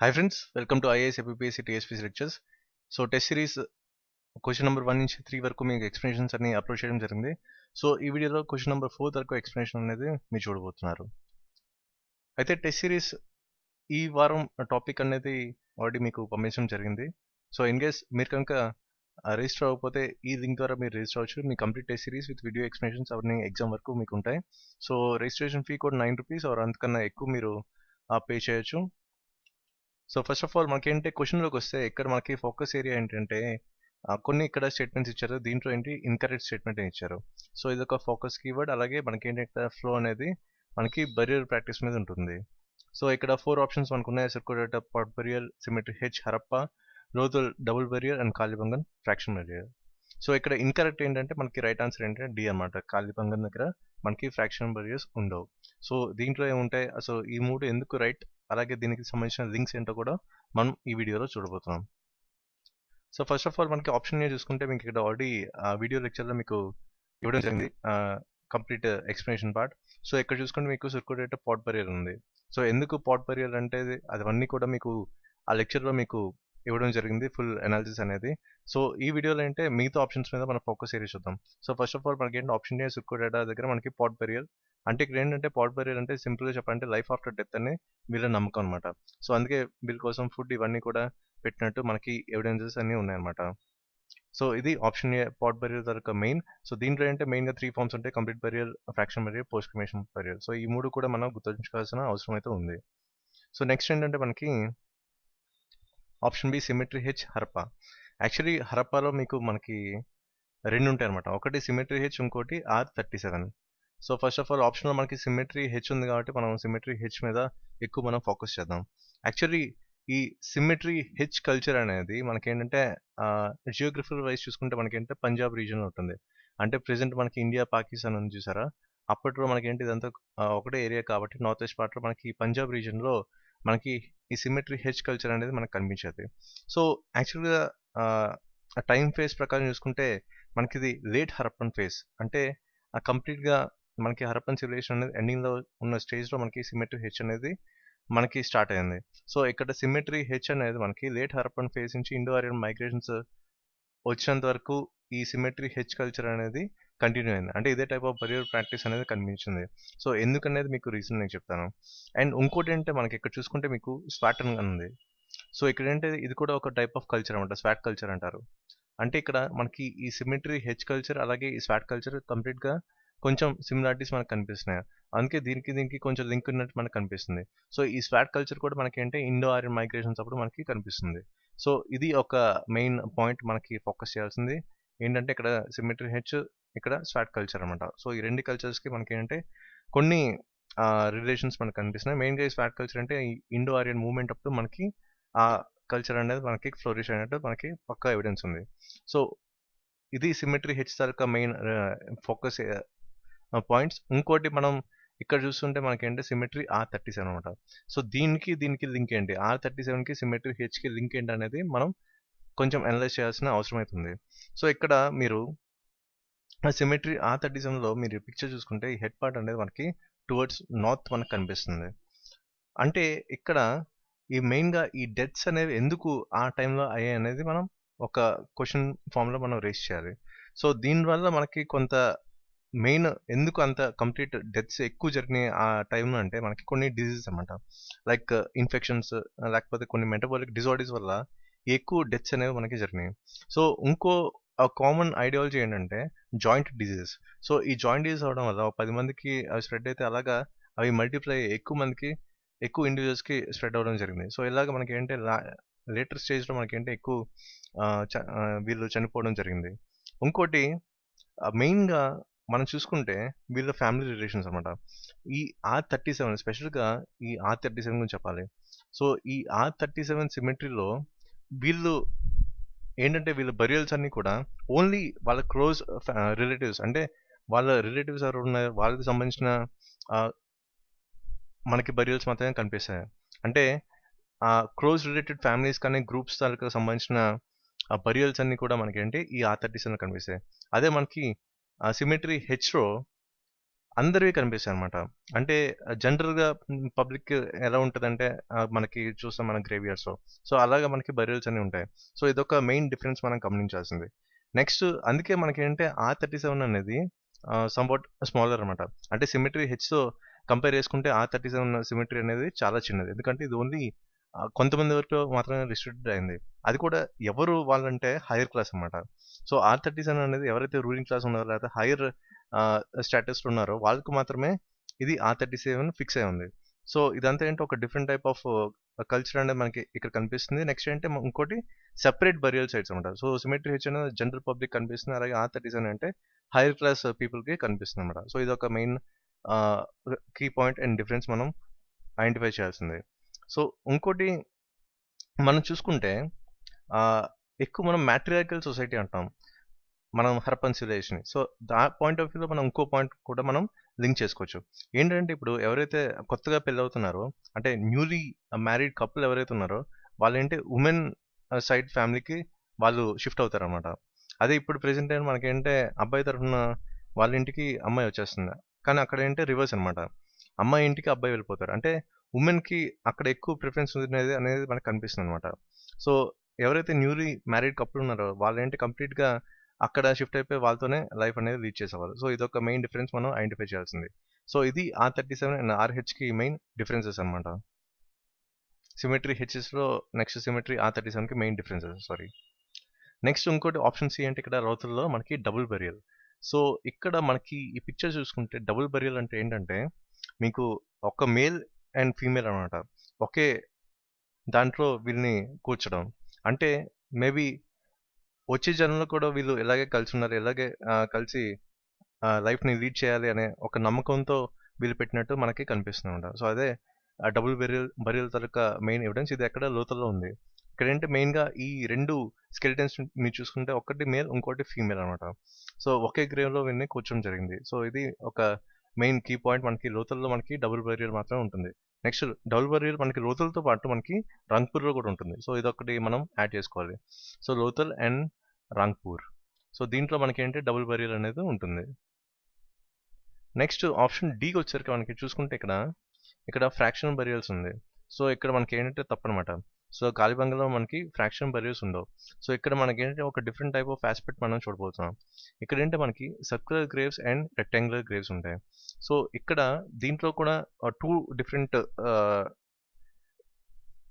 Hi friends, welcome to IAS APPSC TSPC lectures. So test series question number 1 నుంచి 3 వరకు మీకు explanations అన్ని upload చేయడం జరిగింది. సో ఈ వీడియోలో క్వశ్చన్ నెంబర్ 4 వరకు ఎక్స్ప్లెనేషన్ అనేది మీరు చూడబోతున్నారు. అయితే టెస్ట్ సిరీస్ ఈ వారం టాపిక్ అనేది ఆల్రెడీ మీకు పంపించడం జరిగింది. సో ఇన్ కేస్ మీరు కనుక రిజిస్టర్ అవ్వకపోతే ఈ లింక్ ద్వారా మీరు రిజిస్టర్ అవ్వచ్చు. మీ complete test series with video explanations అవన్నీ ఎగ్జామ్ వరకు మీకు ఉంటాయి. సో రిజిస్ట్రేషన్ ఫీ కూడా ₹9 ఆర్ అంతకన్నా ఎక్కువ మీరు పే చేయొచ్చు. సో ఫస్ట్ ఆఫ్ ఆల్ మనకేంటి క్వశ్చన్లోకి వస్తే ఇక్కడ మనకి ఫోకస్ ఏరియా ఏంటంటే కొన్ని ఇక్కడ స్టేట్మెంట్స్ ఇచ్చారు. దీంట్లో ఏంటి ఇన్కరెక్ట్ స్టేట్మెంట్ ఇచ్చారు. సో ఇది ఒక ఫోకస్ కీవర్డ్. అలాగే మనకి ఏంటంటే ఫ్లో అనేది మనకి బరియర్ ప్రాక్టీస్ మీద ఉంటుంది. సో ఇక్కడ 4 ఆప్షన్స్ మనకు ఉన్నాయి. Circulator, pot burial, cemetery H, Harappa, Lothal double burial and Kalibangan fraction burial. So ఇక్కడ ఇన్కరెక్ట్ ఏంటంటే మనకి రైట్ ఆన్సర్ ఏంటంటే డి అనమాట. కాలిబంగన్ దగ్గర మనకి ఫ్రాక్షన్ బరియర్స్ ఉండవు. సో దీంట్లో ఏముంటాయి, అసలు ఈ 3 ఎందుకు రైట్, అలాగే దీనికి సంబంధించిన లింక్స్ ఏంటో కూడా మనం ఈ వీడియోలో చూడబోతున్నాం. సో ఫస్ట్ ఆఫ్ ఆల్ మనకి ఆప్షన్ ఏ చూసుకుంటే మీకు ఇక్కడ ఆల్రెడీ వీడియో లెక్చర్లో మీకు ఇవ్వడం జరిగింది కంప్లీట్ ఎక్స్ప్లెనేషన్ పార్ట్. సో ఇక్కడ చూసుకుంటే మీకు సర్కులేటర్, పాట్ బరియర్ ఉంది. సో ఎందుకు పాట్ బరియర్ అంటే అవన్నీ కూడా మీకు ఆ లెక్చర్లో మీకు ఇవ్వడం జరిగింది, ఫుల్ అనాలిసిస్ అనేది. సో ఈ వీడియోలో అంటే మిగతా ఆప్షన్స్ మీద మనం ఫోకస్ ఏరియా చూద్దాం. సో ఫస్ట్ ఆఫ్ ఆల్ మనకి ఏంటి ఆప్షన్ ఏ సర్కులేటర్ దగ్గర మనకి పాట్ బరియర్ అంటే ఇక్కడ ఏంటంటే పాట్ బరియర్ అంటే సింపుల్గా చెప్పాలంటే లైఫ్ ఆఫ్టర్ డెత్ అని వీళ్ళ నమ్మకం అనమాట. సో అందుకే వీళ్ళ కోసం ఫుడ్ ఇవన్నీ కూడా పెట్టినట్టు మనకి ఎవిడెన్సెస్ అన్నీ ఉన్నాయన్నమాట. సో ఇది ఆప్షన్ ఏ పాట్ బరియర్ యొక్క మెయిన్. సో దీంట్లో ఏంటంటే మెయిన్గా 3 ఫార్మ్స్ ఉంటాయి: complete burial, fraction burial, post cremation burial. So ఈ 3 కూడా మనం గుర్తుంచుకోవాల్సిన అవసరం అయితే ఉంది. సో నెక్స్ట్ ఏంటంటే మనకి option B cemetery H, Harappa. Actually హరప్పాలో మీకు మనకి 2 ఉంటాయి అనమాట. ఒకటి సిమెట్రీ హెచ్, ఇంకోటి R37. So first of all ఆప్షన్లో మనకి సిమెట్రీ హెచ్ ఉంది కాబట్టి మనం సిమెట్రీ హెచ్ మీద ఎక్కువ మనం ఫోకస్ చేద్దాం. యాక్చువల్లీ ఈ సిమెట్రీ హెచ్ కల్చర్ అనేది మనకేంటంటే జియోగ్రఫికల్ వైజ్ చూసుకుంటే మనకేంటంటే పంజాబ్ రీజియన్లో ఉంటుంది. అంటే ప్రెసెంట్ మనకి ఇండియా పాకిస్తాన్ ఉంది చూసారా, అప్పట్లో మనకేంటి ఇదంతా ఒకటే ఏరియా కాబట్టి నార్త్ వెస్ట్ పార్ట్లో మనకి పంజాబ్ రీజియన్లో మనకి ఈ సిమెట్రీ హెచ్ కల్చర్ అనేది మనకు కనిపించేది. సో యాక్చువల్గా టైం ఫేస్ ప్రకారం చూసుకుంటే మనకి ఇది లేట్ హరప్పన్ ఫేస్. అంటే కంప్లీట్గా మనకి హరప్పన్ సివిలైజేషన్ అనేది ఎండింగ్లో ఉన్న స్టేజ్లో మనకి సిమెట్రీ హెచ్ అనేది మనకి స్టార్ట్ అయింది. సో ఇక్కడ సిమెట్రీ హెచ్ అనేది మనకి లేట్ హరప్పన్ ఫేస్ నుంచి ఇండో ఆరియన్ మైగ్రేషన్స్ వచ్చినంత వరకు ఈ సిమెట్రీ హెచ్ కల్చర్ అనేది కంటిన్యూ అయింది. అంటే ఇదే టైప్ ఆఫ్ బరియర్ ప్రాక్టీస్ అనేది కనిపించింది. సో ఎందుకనేది మీకు రీజన్ నేను చెప్తాను. అండ్ ఇంకోటి ఏంటంటే మనకి ఇక్కడ చూసుకుంటే మీకు స్వాటన్ ఉంది. సో ఇక్కడ ఏంటంటే ఇది కూడా ఒక టైప్ ఆఫ్ కల్చర్ అనమాట, స్వాట్ కల్చర్ అంటారు. అంటే ఇక్కడ మనకి ఈ సిమెట్రీ హెచ్ కల్చర్ అలాగే ఈ స్వాట్ కల్చర్ కంప్లీట్గా కొంచెం సిమిలారిటీస్ మనకు కనిపిస్తున్నాయి. అందుకే దీనికి కొంచెం లింక్ ఉన్నట్టు మనకు కనిపిస్తుంది. సో ఈ స్వాట్ కల్చర్ కూడా మనకి ఏంటంటే ఇండో ఆరియన్ మైగ్రేషన్స్ అప్పుడు మనకి కనిపిస్తుంది. సో ఇది ఒక మెయిన్ పాయింట్ మనకి ఫోకస్ చేయాల్సింది ఏంటంటే ఇక్కడ సిమెట్రీ హెచ్, ఇక్కడ స్వాట్ కల్చర్ అనమాట. సో ఈ రెండు కల్చర్స్కి మనకి ఏంటంటే కొన్ని రిలేషన్స్ మనకు కనిపిస్తున్నాయి. మెయిన్గా ఈ స్వాట్ కల్చర్ అంటే ఈ ఇండో ఆరియన్ మూవ్మెంట్ అప్పుడు మనకి ఆ కల్చర్ అనేది మనకి ఫ్లోరిష్ అయినట్టు మనకి పక్కా ఎవిడెన్స్ ఉంది. సో ఇది సిమెట్రీ హెచ్ తాలూకా మెయిన్ ఫోకస్ పాయింట్స్. ఇంకోటి మనం ఇక్కడ చూస్తుంటే మనకేంటి సిమెట్రీ R37 అనమాట. సో దీనికి లింక్ ఏంటి, R37కి సిమెట్రీ హెచ్కి లింక్ ఏంటి అనేది మనం కొంచెం అనలైజ్ చేయాల్సిన అవసరం అవుతుంది. సో ఇక్కడ మీరు సిమెట్రీ R37లో మీరు పిక్చర్ చూసుకుంటే ఈ హెడ్ పార్ట్ అనేది మనకి టువర్డ్స్ నార్త్ మనకు కనిపిస్తుంది. అంటే ఇక్కడ ఈ మెయిన్గా ఈ డెత్స్ అనేవి ఎందుకు ఆ టైంలో అయ్యాయి అనేది మనం ఒక క్వశ్చన్ ఫామ్లో మనం రేస్ చేయాలి. సో దీనివల్ల మనకి కొంత మెయిన్ ఎందుకు అంత కంప్లీట్ డెత్స్ ఎక్కువ జరిగినాయి ఆ టైంలో అంటే మనకి కొన్ని డిజీజెస్ అనమాట, లైక్ ఇన్ఫెక్షన్స్ లేకపోతే కొన్ని మెటబాలిక్ డిజార్డర్స్ వల్ల ఎక్కువ డెత్స్ అనేవి మనకి జరిగినాయి. సో ఇంకో కామన్ ఐడియాలజీ ఏంటంటే జాయింట్ డిజీజెస్. సో ఈ జాయింట్ డిజీజ్ అవడం వల్ల 10 మందికి అవి స్ప్రెడ్ అయితే అలాగా అవి మల్టిప్లై ఎక్కువ మందికి ఎక్కువ ఇండివిజువల్స్కి స్ప్రెడ్ అవ్వడం జరిగింది. సో ఇలాగ మనకి ఏంటంటే లేటర్ స్టేజ్లో మనకేంటే ఎక్కువ వీళ్ళు చనిపోవడం జరిగింది. ఇంకోటి మెయిన్గా మనం చూసుకుంటే వీళ్ళ ఫ్యామిలీ రిలేషన్స్ అనమాట. ఈ R37 స్పెషల్గా ఈ R37 గురించి చెప్పాలి. సో ఈ R37 సిమెట్రీలో వీళ్ళు ఏంటంటే వీళ్ళ బరియల్స్ అన్నీ కూడా ఓన్లీ వాళ్ళ క్లోజ్ రిలేటివ్స్, అంటే వాళ్ళ రిలేటివ్స్ ఎవరు ఉన్నారు వాళ్ళకి సంబంధించిన మనకి బరియల్స్ మాత్రమే కనిపిస్తాయి. అంటే క్లోజ్ రిలేటెడ్ ఫ్యామిలీస్ కానీ గ్రూప్స్ తాలూకు సంబంధించిన బరియల్స్ అన్నీ కూడా మనకి ఏంటి ఈ R37 కనిపిస్తాయి. అదే మనకి సిమెట్రీ హెచ్లో అందరివి కనిపిస్తాయన్నమాట. అంటే జనరల్‌గా పబ్లిక్ ఎలా ఉంటదంటే మనకి చూస్తాం మన గ్రేవ్‌యార్డ్స్‌లో. సో, అలాగా మనకి బరియల్స్ అన్నీ ఉంటాయి. సో, ఇదొక మెయిన్ డిఫరెన్స్ మనం గమనించాల్సింది. నెక్స్ట్ అందుకే మనకేంటంటే R37 అనేది సంవాట్ స్మాలర్ అనమాట. అంటే సిమెట్రీ హెచ్‌తో కంపేర్ చేసుకుంటే R37 సిమెట్రీ అనేది చాలా చిన్నది. ఎందుకంటే ఇది ఓన్లీ కొంతమంది వరకు మాత్రమే రిస్ట్రిక్టెడ్ అయింది. అది కూడా ఎవరు వాళ్ళంటే హైయర్ క్లాస్ అనమాట. సో, R37 అనేది ఎవరైతే రూలింగ్ క్లాస్ ఉన్నారో లేకపోతే హైయర్ స్టాటస్‌లో ఉన్నారో వాళ్ళకి మాత్రమే ఇది R37 ఫిక్స్ అయి ఉంది. సో, ఇదంతా ఏంటి ఒక డిఫరెంట్ టైప్ ఆఫ్ కల్చర్ అనేది మనకి ఇక్కడ కనిపిస్తుంది. నెక్స్ట్ ఏంటి ఇంకోటి సెపరేట్ బరియల్ సైట్స్ అనమాట. సో, సిమెట్రీ హెచ్ అనేది జనరల్ పబ్లిక్ కనిపిస్తుంది. అలాగే R37 అంటే హైయర్ క్లాస్ పీపుల్‌కి కనిపిస్తుంది అనమాట. సో, ఇదొక మెయిన్ ఆహ్, కీ పాయింట్ అండ్ డిఫరెన్స్ మనం ఐడెంటిఫై చేయాల్సింది. సో, ఇంకోటి మనం చూసుకుంటే ఆహ్, ఎక్కువ మనం మ్యాట్రియార్కల్ సొసైటీ అంటాం. మనం Harappan civilisation. So, point of వ్యూలో మనం ఇంకో పాయింట్ కూడా మనం లింక్ చేసుకోవచ్చు. ఏంటంటే ఇప్పుడు ఎవరైతే కొత్తగా పెళ్ళవుతున్నారో అంటే న్యూలీ మ్యారీడ్ కపుల్ ఎవరైతే ఉన్నారో వాళ్ళేంటి వుమెన్ సైడ్ ఫ్యామిలీకి వాళ్ళు షిఫ్ట్ అవుతారనమాట. అదే ఇప్పుడు ప్రెజెంట్ టైం మనకేంటే అబ్బాయి తరఫున వాళ్ళ ఇంటికి అమ్మాయి వచ్చేస్తుంది. కానీ అక్కడ ఏంటి రివర్స్ అనమాట. అమ్మాయి ఇంటికి అబ్బాయి వెళ్ళిపోతారు. అంటే వుమెన్‌కి అక్కడ ఎక్కువ ప్రిఫరెన్స్ అనేది అనేది మనకు కనిపిస్తుందనమాట. సో, ఎవరైతే న్యూలీ మ్యారీడ్ కపుల్ ఉన్నారో వాళ్ళేంటి కంప్లీట్‌గా అక్కడ షిఫ్ట్ అయిపోయి వాళ్ళతోనే లైఫ్ అనేది లీడ్ చేసేవాళ్ళు. సో, ఇదొక మెయిన్ డిఫరెన్స్ మనం ఐడెంటిఫై చేయాల్సింది. సో, ఇది R37 and RH main differences అనమాట. సిమెట్రీ హెచ్ఎస్‌లో నెక్స్ట్ సిమెట్రీ R37కి మెయిన్ డిఫరెన్సెస్ సారీ. నెక్స్ట్ ఇంకోటి ఆప్షన్ సి అంటే ఇక్కడ లోతుల్లో మనకి డబుల్ బరియల్. సో, ఇక్కడ మనకి ఈ పిక్చర్ చూసుకుంటే డబుల్ బరియల్ అంటే ఏంటంటే మీకు ఒక మేల్ అండ్ ఫీమేల్ అనమాట. ఒకే దాంట్లో వీళ్ళని కూర్చడం. అంటే మేబీ వచ్చే జన్మలో కూడా వీళ్ళు ఇలాగే కలిసున్నారు. ఇలాగే కలిసి లైఫ్‌ని లీడ్ చేయాలి అనే ఒక నమ్మకంతో వీళ్ళు పెట్టినట్టు మనకి కనిపిస్తుందన్నమాట. సో, అదే డబుల్ బరియల్ తాలూకా మెయిన్ ఎవిడెన్స్ ఇది ఎక్కడ లోతుల్లో ఉంది. ఇక్కడేంటి మెయిన్‌గా ఈ 2 స్కెలిటన్స్ మీరు చూసుకుంటే ఒకటి మేల్, ఇంకోటి ఫీమేల్ అనమాట. సో, ఒకే గ్రేవ్‌లో వీళ్ళని కూర్చోడం జరిగింది. సో, ఇది ఒక మెయిన్ కీ పాయింట్ మనకి లోతుల్లో మనకి డబుల్ బరియల్ మాత్రమే ఉంటుంది. నెక్స్ట్ డబుల్ బరియల్ మనకి లోతులతో పాటు మనకి రంగ్‌పూర్‌లో కూడా ఉంటుంది. సో, ఇదొకటి మనం యాడ్ చేసుకోవాలి. So, Lothal and Rangpur. So, దీంట్లో మనకేంటి డబుల్ బరియల్ అనేది ఉంటుంది. నెక్స్ట్ ఆప్షన్ డీకి వచ్చేసరికి మనకి చూసుకుంటే ఇక్కడ ఫ్రాక్షనల్ బరియల్స్ ఉంది. సో, ఇక్కడ మనకి ఏంటంటే తప్పనమాట. సో, కాలిబంగలో మనకి ఫ్రాక్షనల్ బరియల్స్ ఉండవు. సో, ఇక్కడ మనకేంటంటే ఒక డిఫరెంట్ టైప్ ఆఫ్ ఆస్పెక్ట్ మనం చూడబోతున్నాం. ఇక్కడేంటి మనకి circular graves and rectangular graves ఉంటాయి. సో, ఇక్కడ దీంట్లో కూడా 2 డిఫరెంట్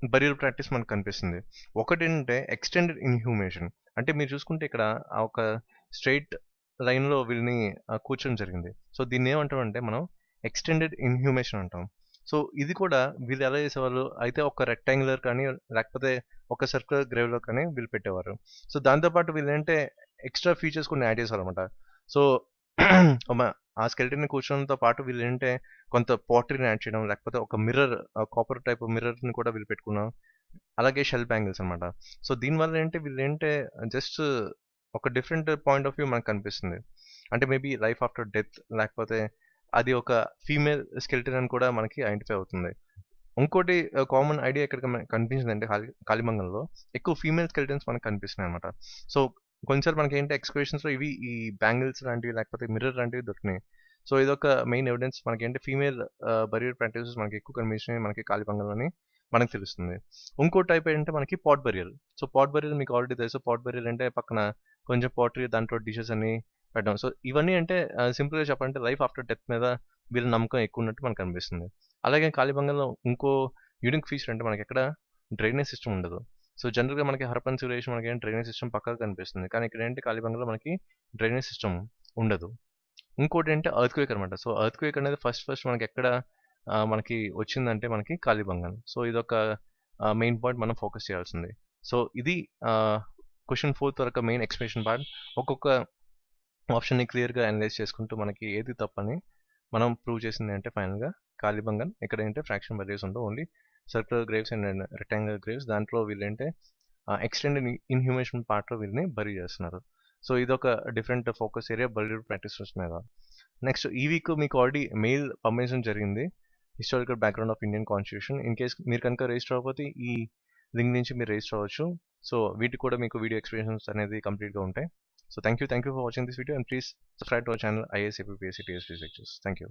బరియల్ ప్రాక్టీస్ మనకు కనిపిస్తుంది. ఒకటేంటంటే ఎక్స్టెండెడ్ ఇన్‌హ్యూమేషన్. అంటే మీరు చూసుకుంటే ఇక్కడ ఒక స్ట్రెయిట్ లైన్‌లో వీళ్ళని కూర్చోడం జరిగింది. సో, దీన్నేమంటామంటే మనం ఎక్స్టెండెడ్ ఇన్‌హ్యూమేషన్ అంటాం. సో, ఇది కూడా వీళ్ళు ఎలా చేసేవాళ్ళు అయితే ఒక రెక్టాంగులర్ కానీ లేకపోతే ఒక సర్క్యులర్ గ్రేవ్‌లో కానీ వీళ్ళు పెట్టేవారు. సో, దాంతో పాటు వీళ్ళేంటే ఎక్స్‌ట్రా ఫీచర్స్ కొన్ని యాడ్ చేసేవారన్నమాట. సో, ఆ స్కెలిటన్‌ని కూర్చోవడంతో పాటు వీళ్ళేంటే కొంత పాటరీని యాడ్ చేయడం లేకపోతే ఒక మిర్రర్ కాపర్ టైప్ మిర్రర్‌ని కూడా వీళ్ళు పెట్టుకున్నాం. అలాగే షెల్ బ్యాంగిల్స్ అనమాట. సో, దీనివల్ల ఏంటి వీళ్ళేంటే జస్ట్ ఒక డిఫరెంట్ పాయింట్ ఆఫ్ వ్యూ మనకు కనిపిస్తుంది. అంటే మేబీ లైఫ్ ఆఫ్టర్ డెత్ లేకపోతే అది ఒక ఫీమేల్ స్కెలిటన్ అని కూడా మనకి ఐడెంటిఫై అవుతుంది. ఇంకోటి కామన్ ఐడియా ఎక్కడ కనిపించిందంటే కాళీమంగంలో ఎక్కువ ఫీమేల్ స్కెలిటన్స్ మనకు కనిపిస్తున్నాయన్నమాట. సో, కొంచెంసార్లు మనకేంటి ఎక్స్‌కవేషన్స్‌లో ఈ బ్యాంగిల్స్ లాంటివి లేకపోతే మిర్రర్ లాంటివి దొరికినాయి. సో, ఇదొక మెయిన్ ఎవిడెన్స్ మనకేంటి ఫీమేల్ బరియర్ ప్రాక్టీసెస్ మనకి ఎక్కువ కనిపించినాయి మనకి కాళీబంగంలోని మనకు తెలుస్తుంది. ఇంకో టైప్ ఏంటంటే మనకి pot burial. So, pot burial మీకు ఆల్రెడీ తెలుసు. పాట్ బరియల్ అంటే పక్కన కొంచెం పాటరీ దాంట్లో డిషెస్ అన్ని పెట్టడం. సో, ఇవన్నీ అంటే సింపుల్‌గా చెప్పాలంటే లైఫ్ ఆఫ్టర్ డెత్ మీద వీళ్ళ నమ్మకం ఎక్కువ ఉన్నట్టు మనకు కనిపిస్తుంది. అలాగే కాళీబంగంలో ఇంకో యూనిక్ ఫీచర్ అంటే మనకెక్కడ డ్రైనేజ్ సిస్టమ్ ఉండదు. సో, జనరల్‌గా మనకి హరప్పన్ సివిలైజేషన్ మనకేంటి డ్రైనేజ్ సిస్టమ్ పక్కాగా కనిపిస్తుంది. కానీ ఇక్కడేంటి కాళీబంగంలో మనకి డ్రైనేజ్ సిస్టమ్ ఉండదు. ఇంకోటేంటి ఎర్త్‌క్వేక్ అనమాట. సో, ఎర్త్‌క్వేక్ అనేది ఫస్ట్ మనకెక్కడ మనకి వచ్చిందంటే మనకి కాళీబంగన్. సో, ఇదొక మెయిన్ పాయింట్ మనం ఫోకస్ చేయాల్సింది. సో, ఇది క్వెషన్ 4 వరకు మెయిన్ ఎక్స్‌ప్లనేషన్ పార్ట్. ఒక్కొక్క ఆప్షన్‌ని క్లియర్‌గా అనలైజ్ చేసుకుంటూ మనకి ఏది తప్పని మనం ప్రూవ్ చేసింది అంటే ఫైనల్‌గా కాళీబంగన్. ఇక్కడేంటే ఫ్రాక్షన్ బరియర్స్ ఉండవు. Only circular graves and rectangular graves. దాంట్లో వీళ్ళేంటే ఎక్స్టెండెడ్ ఇన్‌హ్యూమేషన్ పార్ట్‌లో వీళ్ళని బరీ చేస్తున్నారు. సో, ఇదొక different focus area barrier practices మీద. నెక్స్ట్ ఈ వీక్ మీకు ఆల్రెడీ మెయిల్ పంపించడం జరిగింది. Historical background of Indian constitution. In case మీరు కనుక రిజిస్టర్ అవ్వకపోతే ఈ లింక్ నుంచి మీరు రిజిస్టర్ అవ్వచ్చు. సో, వీటికి కూడా మీకు వీడియో ఎక్స్‌ప్లనేషన్స్ అనేది కంప్లీట్‌గా ఉంటాయి. So thank you for watching this video and please subscribe to our channel IAS APPSC TSP Lectures. Thank you.